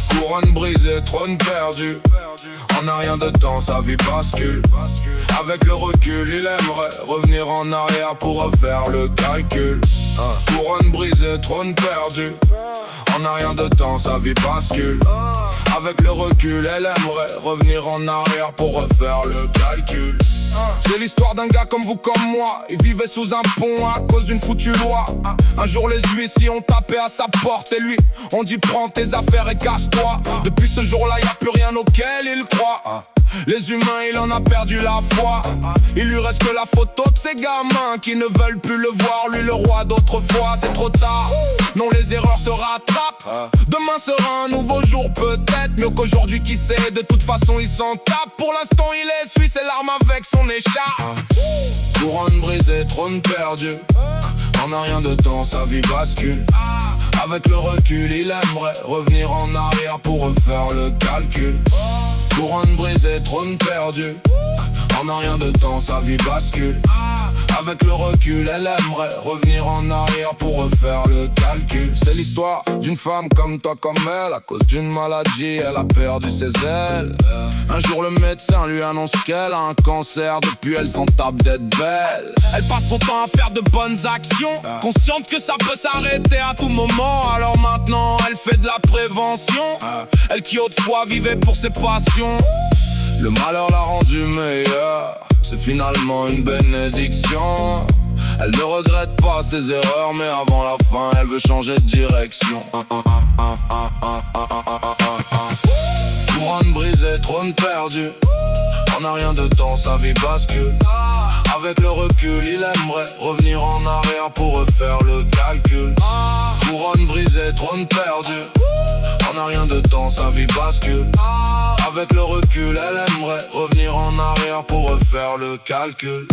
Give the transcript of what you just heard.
Couronne brisée, trône perdu. En un rien de temps, sa vie bascule. Avec le recul, il aimerait revenir en arrière pour refaire le calcul. Couronne brisée, trône perdu. En un rien de temps, sa vie bascule. Avec le recul, elle aimerait revenir en arrière pour refaire le calcul. C'est l'histoire d'un gars comme vous, comme moi. Il vivait sous un pont à cause d'une foutue loi. Un jour les huissiers ont tapé à sa porte et lui on dit prends tes affaires et casse-toi. Depuis ce jour-là y'a plus rien auquel il croit. Les humains, il en a perdu la foi. Il lui reste que la photo de ces gamins qui ne veulent plus le voir. Lui le roi d'autrefois, c'est trop tard. Non, les erreurs se rattrapent. Demain sera un nouveau jour, peut-être mieux qu'aujourd'hui, qui sait. De toute façon il s'en tape. Pour l'instant il essuie ses larmes avec son écharpe. Couronne brisée, trône perdu. En un rien de temps sa vie bascule. Avec le recul il aimerait revenir en arrière pour refaire le calcul. Couronne brisée, trône perdu. En un rien de temps sa vie bascule. Avec le recul, elle aimerait revenir en arrière pour refaire le calcul. C'est l'histoire d'une femme comme toi, comme elle. À cause d'une maladie, elle a perdu ses ailes. Un jour le médecin lui annonce qu'elle a un cancer. Depuis elle s'en tape d'être belle. Elle passe son temps à faire de bonnes actions, consciente que ça peut s'arrêter à tout moment. Alors maintenant elle fait de la prévention. Elle qui autrefois vivait pour ses passions. Le malheur l'a rendue meilleure. C'est finalement une bénédiction. Elle ne regrette pas ses erreurs, mais avant la fin elle veut changer de direction. Couronne brisée, trône perdu. En un rien de temps sa vie bascule. Avec le recul il aimerait revenir en arrière pour refaire le calcul. Couronne brisée, trône perdu. En un rien de temps sa vie bascule. Avec le recul elle aimerait revenir en arrière pour refaire le calcul.